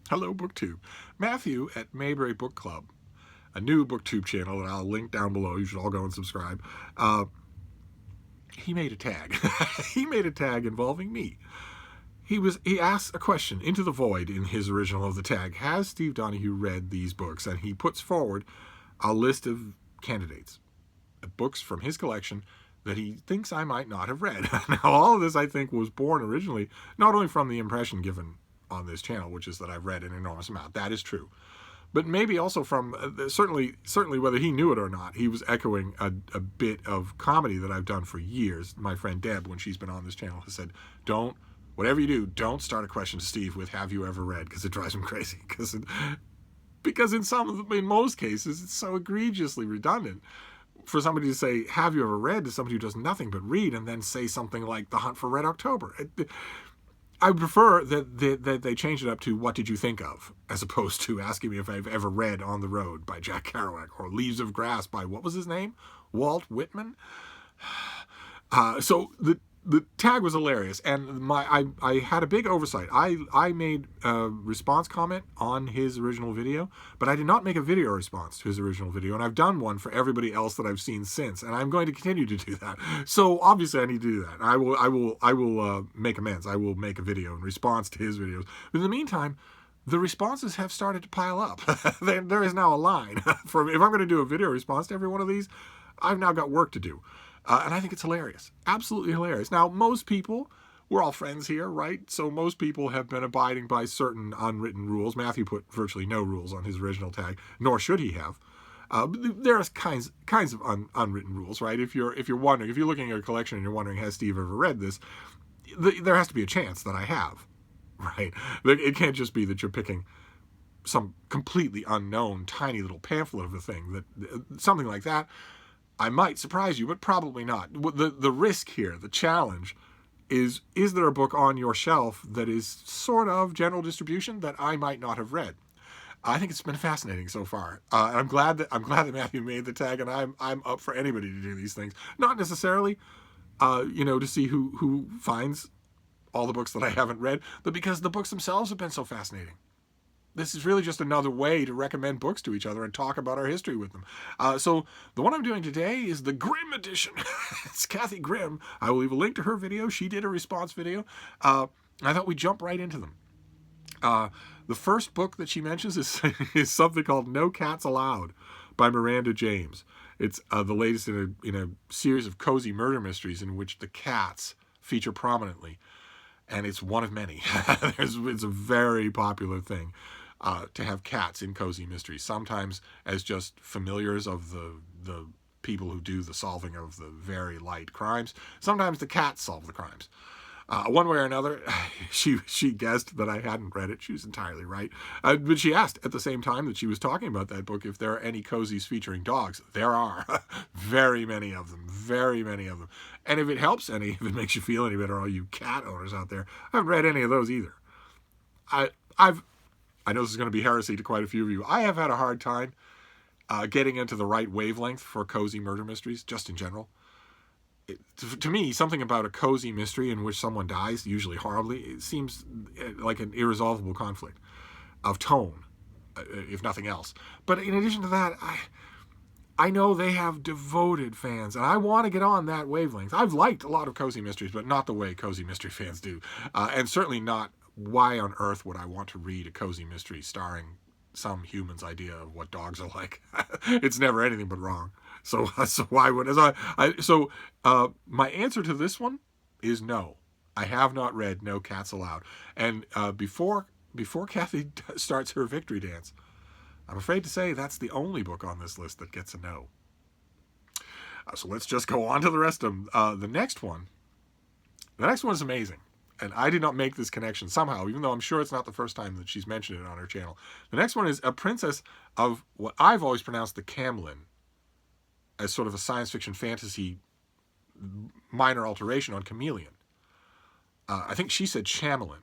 Hello, BookTube. Matthew at Mayberry Book Club, a new BookTube channel that I'll link down below. You should all go and subscribe. He made a tag. He made a tag involving me. He asked a question into the void in his original of the tag. Has Steve Donoghue read these books? And he puts forward a list of candidates, books from his collection that he thinks I might not have read. Now, all of this, I think, was born originally not only from the impression given on this channel, which is that I've read an enormous amount. That is true. But maybe also from, certainly whether he knew it or not, he was echoing a bit of comedy that I've done for years. My friend Deb, when she's been on this channel, has said, whatever you do, don't start a question to Steve with, have you ever read? Because it drives him crazy. Because in most cases, it's so egregiously redundant for somebody to say, have you ever read, to somebody who does nothing but read, and then say something like The Hunt for Red October. I prefer that they change it up to what did you think of, as opposed to asking me if I've ever read On the Road by Jack Kerouac or Leaves of Grass by, what was his name? Walt Whitman? So the tag was hilarious, and I had a big oversight. I made a response comment on his original video, but I did not make a video response to his original video, and I've done one for everybody else that I've seen since, and I'm going to continue to do that. So obviously I need to do that. I will make amends. I will make a video in response to his videos. But in the meantime, the responses have started to pile up. There is now a line. If I'm going to do a video response to every one of these, I've now got work to do. And I think it's hilarious. Absolutely hilarious. Now, most people, we're all friends here, right? So most people have been abiding by certain unwritten rules. Matthew put virtually no rules on his original tag, nor should he have. There are kinds of unwritten rules, right? If you're wondering, if you're looking at a collection and you're wondering, has Steve ever read this? There has to be a chance that I have, right? It can't just be that you're picking some completely unknown, tiny little pamphlet of a thing. Something like that, I might surprise you, but probably not. The risk here, the challenge, is there a book on your shelf that is sort of general distribution that I might not have read? I think it's been fascinating so far. I'm glad that Matthew made the tag, and I'm up for anybody to do these things. Not necessarily, to see who finds all the books that I haven't read, but because the books themselves have been so fascinating. This is really just another way to recommend books to each other and talk about our history with them. So the one I'm doing today is the Grimm edition. It's Kathy Grimm. I will leave a link to her video. She did a response video. I thought we'd jump right into them. The first book that she mentions is something called No Cats Allowed by Miranda James. It's the latest in a series of cozy murder mysteries in which the cats feature prominently. And it's one of many. It's a very popular thing to have cats in cozy mysteries, sometimes as just familiars of the people who do the solving of the very light crimes. Sometimes the cats solve the crimes. One way or another, she guessed that I hadn't read it. She was entirely right. But she asked at the same time that she was talking about that book if there are any cozies featuring dogs. There are. Very many of them. Very many of them. And if it helps any, if it makes you feel any better, all you cat owners out there, I haven't read any of those either. I know this is going to be heresy to quite a few of you. I have had a hard time getting into the right wavelength for cozy murder mysteries, just in general. To me, something about a cozy mystery in which someone dies, usually horribly, it seems like an irresolvable conflict of tone, if nothing else. But in addition to that, I know they have devoted fans, and I want to get on that wavelength. I've liked a lot of cozy mysteries, but not the way cozy mystery fans do. And certainly not why on earth would I want to read a cozy mystery starring some human's idea of what dogs are like. It's never anything but wrong. So why would my answer to this one is no. I have not read No Cats Allowed. And before Kathy starts her victory dance, I'm afraid to say that's the only book on this list that gets a no. So let's just go on to the rest of them. The next one is amazing. And I did not make this connection somehow, even though I'm sure it's not the first time that she's mentioned it on her channel. The next one is a princess of what I've always pronounced the Chameln, as sort of a science fiction fantasy minor alteration on chameleon. I think she said Chameln.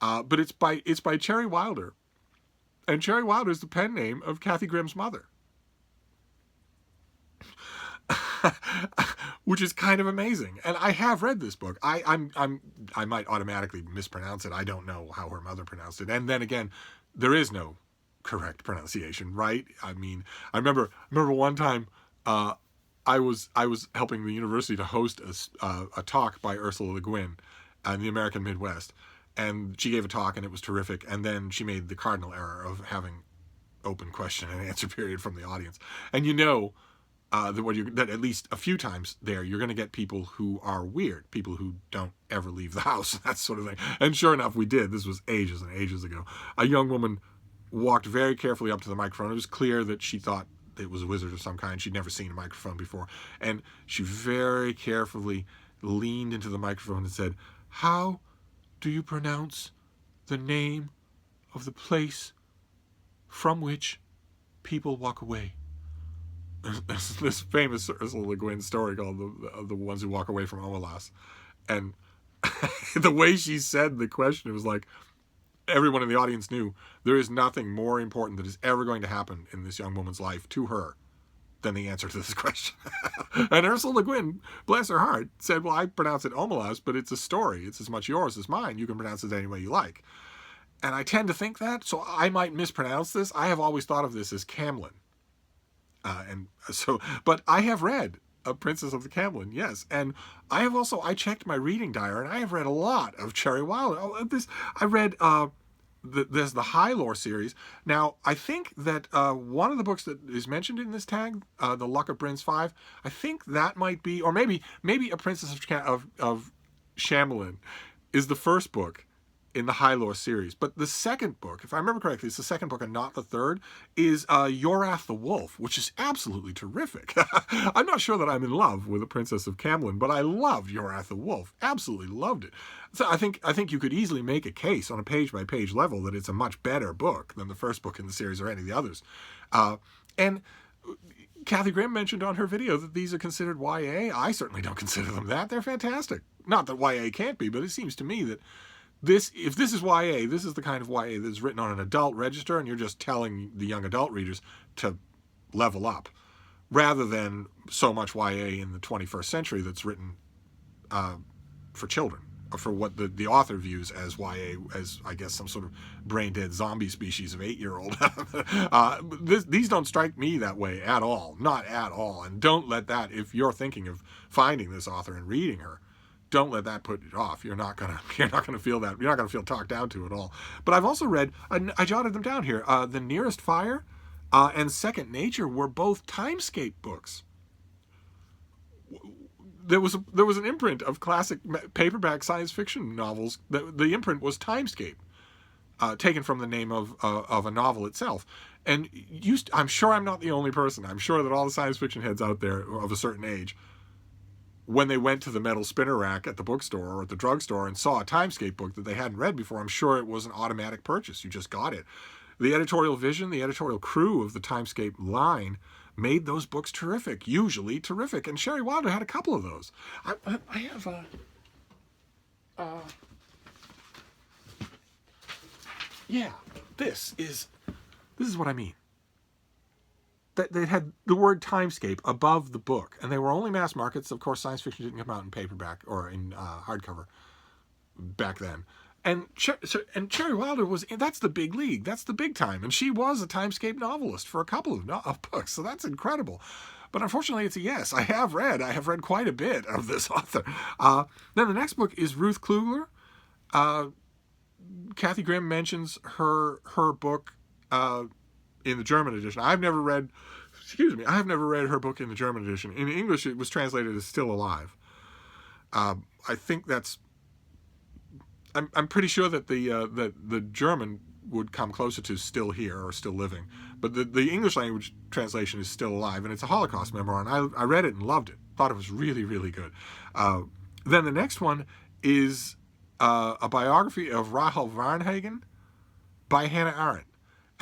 But it's by Cherry Wilder. And Cherry Wilder is the pen name of Kathy Grimm's mother. which is kind of amazing. And I have read this book. I might automatically mispronounce it. I don't know how her mother pronounced it. And then again, there is no correct pronunciation, right? I mean, I remember one time I was helping the university to host a talk by Ursula Le Guin in the American Midwest, and she gave a talk and it was terrific. And then she made the cardinal error of having open question and answer period from the audience, and that at least a few times there, you're going to get people who are weird, people who don't ever leave the house, that sort of thing. And sure enough, we did. This was ages and ages ago. A young woman walked very carefully up to the microphone. It was clear that she thought it was a wizard of some kind. She'd never seen a microphone before. And she very carefully leaned into the microphone and said, "How do you pronounce the name of the place from which people walk away?" This famous Ursula Le Guin story called the Ones Who Walk Away from Omelas. And the way she said the question, it was like everyone in the audience knew there is nothing more important that is ever going to happen in this young woman's life to her than the answer to this question. And Ursula Le Guin, bless her heart, said, "Well, I pronounce it Omelas, but it's a story. It's as much yours as mine. You can pronounce it any way you like." And I tend to think that, so I might mispronounce this. I have always thought of this as Chameln. But I have read A Princess of the Chameln, yes. And I checked my reading diary, and I have read a lot of Cherry Wilder. I read, there's the High Lore series. Now, I think that one of the books that is mentioned in this tag, The Luck of Brin's Five, I think that might be, or maybe A Princess of Chameln is the first book in the High Lore series. But the second book, if I remember correctly, it's the second book and not the third, is Yorath the Wolf, which is absolutely terrific. I'm not sure that I'm in love with A Princess of Chameln, but I loved Yorath the Wolf. Absolutely loved it. So I think you could easily make a case on a page-by-page level that it's a much better book than the first book in the series or any of the others. And Kathy Grimm mentioned on her video that these are considered YA. I certainly don't consider them that. They're fantastic. Not that YA can't be, but it seems to me that if this is YA, this is the kind of YA that's written on an adult register, and you're just telling the young adult readers to level up, rather than so much YA in the 21st century that's written for children, or for what the author views as YA, as I guess some sort of brain-dead zombie species of 8-year-old. These don't strike me that way at all, not at all. And don't let that, if you're thinking of finding this author and reading her, don't let that put it off. You're not gonna feel that. You're not gonna feel talked down to at all. But I've also read, I jotted them down here. The Nearest Fire and Second Nature were both Timescape books. There was an imprint of classic paperback science fiction novels. The imprint was Timescape, taken from the name of a novel itself. And I'm sure I'm not the only person. I'm sure that all the science fiction heads out there of a certain age, when they went to the metal spinner rack at the bookstore or at the drugstore and saw a Timescape book that they hadn't read before, I'm sure it was an automatic purchase. You just got it. The editorial vision, the editorial crew of the Timescape line made those books terrific, usually terrific. And Cherry Wilder had a couple of those. I have this is what I mean. They had the word Timescape above the book, and they were only mass markets. Of course, science fiction didn't come out in paperback or in hardcover back then. And Cherry Wilder that's the big league. That's the big time. And she was a Timescape novelist for a couple of books. So that's incredible. But unfortunately, it's a yes. I have read quite a bit of this author. Then the next book is Ruth Kluger. Kathy Grimm mentions her book in the German edition. I've never read her book in the German edition. In English, it was translated as Still Alive. I think that's. I'm pretty sure that the German would come closer to Still Here or Still Living, but the English language translation is Still Alive, and it's a Holocaust memoir. And I read it and loved it. Thought it was really, really good. Then the next one is a biography of Rahel Varnhagen by Hannah Arendt.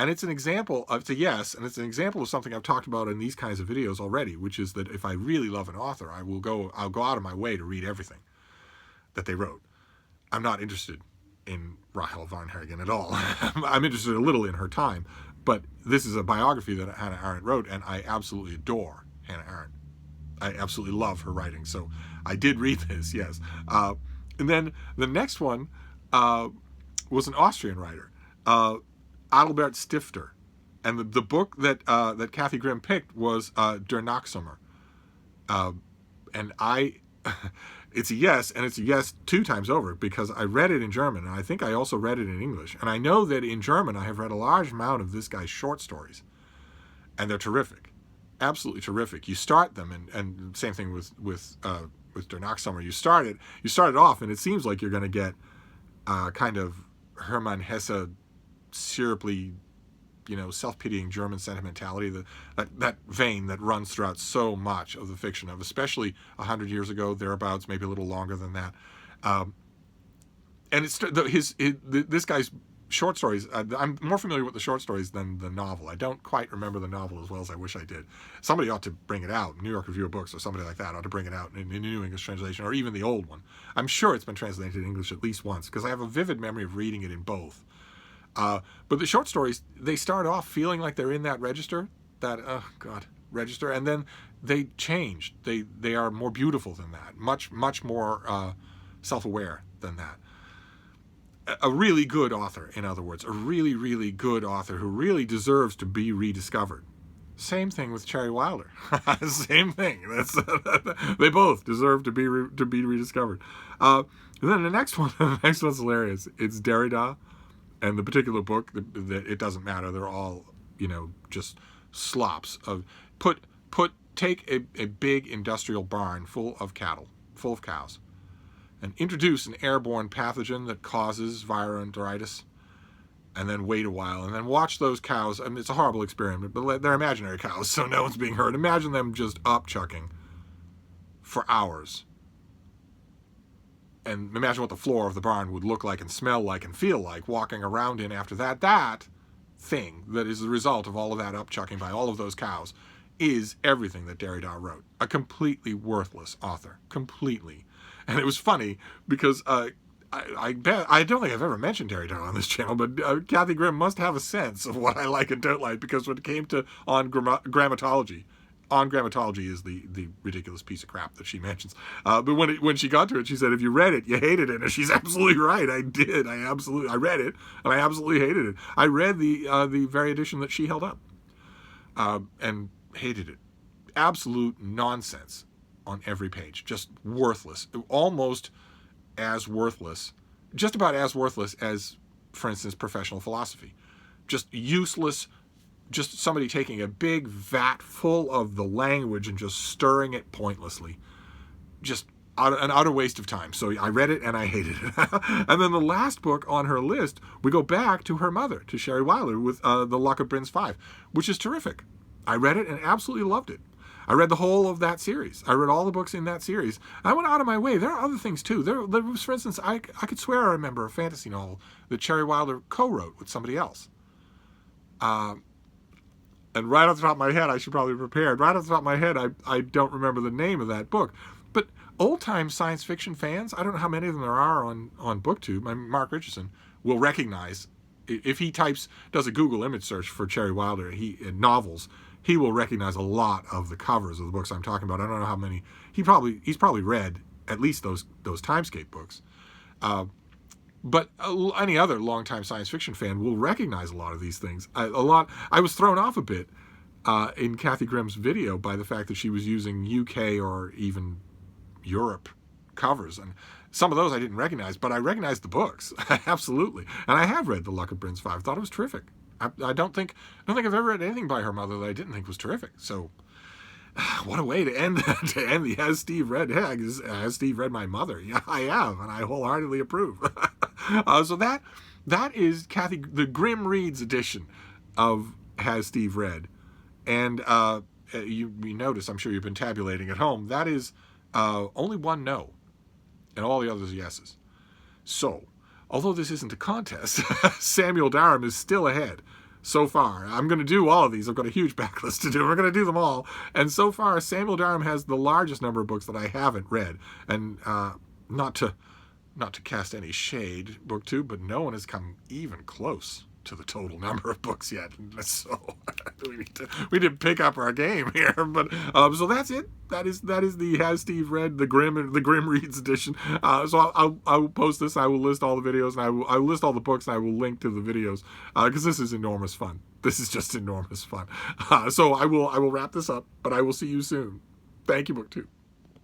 And it's an example of, it's an example of something I've talked about in these kinds of videos already, which is that if I really love an author, I'll go out of my way to read everything that they wrote. I'm not interested in Rahel Varnhagen at all. I'm interested a little in her time, but this is a biography that Hannah Arendt wrote, and I absolutely adore Hannah Arendt. I absolutely love her writing. So I did read this, yes. And then the next one was an Austrian writer, Adalbert Stifter. And the book that that Kathy Grimm picked was Der Nachsommer. And it's a yes, and it's a yes 2 times over, because I read it in German, and I think I also read it in English. And I know that in German I have read a large amount of this guy's short stories, and they're terrific, absolutely terrific. You start them, and same thing with Der Nachsommer. You start it off, and it seems like you're going to get kind of Hermann Hesse syruply, self-pitying German sentimentality, that vein that runs throughout so much of the fiction of, especially 100 years ago, thereabouts, maybe a little longer than that. And this guy's short stories, I'm more familiar with the short stories than the novel. I don't quite remember the novel as well as I wish I did. Somebody ought to bring it out. New York Review of Books or somebody like that ought to bring it out in a New English translation, or even the old one. I'm sure it's been translated in English at least once, because I have a vivid memory of reading it in both. But the short stories, they start off feeling like they're in that register, register, and then they change. They are more beautiful than that, much more self-aware than that. A really good author, in other words, a really, really good author who really deserves to be rediscovered. Same thing with Cherry Wilder. Same thing. They both deserve to be rediscovered. Then the next one's hilarious. It's Derrida. And the particular book, it doesn't matter. They're all, just slops of take a big industrial barn full of cows, and introduce an airborne pathogen that causes viroenteritis, and then wait a while, and then watch those cows. I mean, it's a horrible experiment, but they're imaginary cows, so no one's being hurt. Imagine them just upchucking for hours. And imagine what the floor of the barn would look like and smell like and feel like walking around in after that. That thing that is the result of all of that upchucking by all of those cows is everything that Derrida wrote. A completely worthless author. Completely. And it was funny because I don't think I've ever mentioned Derrida on this channel, but Kathy Grimm must have a sense of what I like and don't like, because when it came to Grammatology, On Grammatology is the ridiculous piece of crap that she mentions. But when she got to it, she said, if you read it, you hated it. And she's absolutely right. I did. I read it, and I absolutely hated it. I read the very edition that she held up, and hated it. Absolute nonsense on every page. Just worthless. Almost as worthless, just about as worthless as, for instance, professional philosophy. Just useless. Just somebody taking a big vat full of the language and just stirring it pointlessly. Just an utter waste of time. So I read it and I hated it. And then the last book on her list, we go back to her mother, to Cherry Wilder, with The Luck of Brin's 5, which is terrific. I read it and absolutely loved it. I read the whole of that series. I read all the books in that series. I went out of my way. There are other things too. There was, for instance, I could swear I remember a fantasy novel that Cherry Wilder co-wrote with somebody else. And right off the top of my head, I should probably be prepared. Right off the top of my head, I don't remember the name of that book. But old-time science fiction fans, I don't know how many of them there are on BookTube, Mark Richardson, will recognize, if he does a Google image search for Cherry Wilder novels, he will recognize a lot of the covers of the books I'm talking about. I don't know how many. He's probably read at least those Timescape books. But any other longtime science fiction fan will recognize a lot of these things. I was thrown off a bit in Kathy Grimm's video by the fact that she was using UK or even Europe covers, and some of those I didn't recognize, but I recognized the books. Absolutely. And I have read The Luck of Brin's 5. I thought it was terrific. I don't think I've ever read anything by her mother that I didn't think was terrific. So what a way to end the Has Steve Read? Yeah, has Steve read my mother? Yeah, I have, and I wholeheartily approve. So that is the Grimm Reads edition of Has Steve Read? And you notice, I'm sure you've been tabulating at home, that is only one no, and all the others are yeses. So, although this isn't a contest, Samuel Durham is still ahead. So far, I'm going to do all of these. I've got a huge backlist to do. We're going to do them all. And so far, Samuel Durham has the largest number of books that I haven't read. And not to cast any shade, BookTube, but no one has come even close to the total number of books yet. So we didn't pick up our game here, but so that's it. That is the Has Steve read the Grimm reads edition. So I'll post this. I will list all the videos, and I will list all the books, and I will link to the videos because this is enormous fun. This is just enormous fun. So I will wrap this up, but I will see you soon. Thank you, BookTube.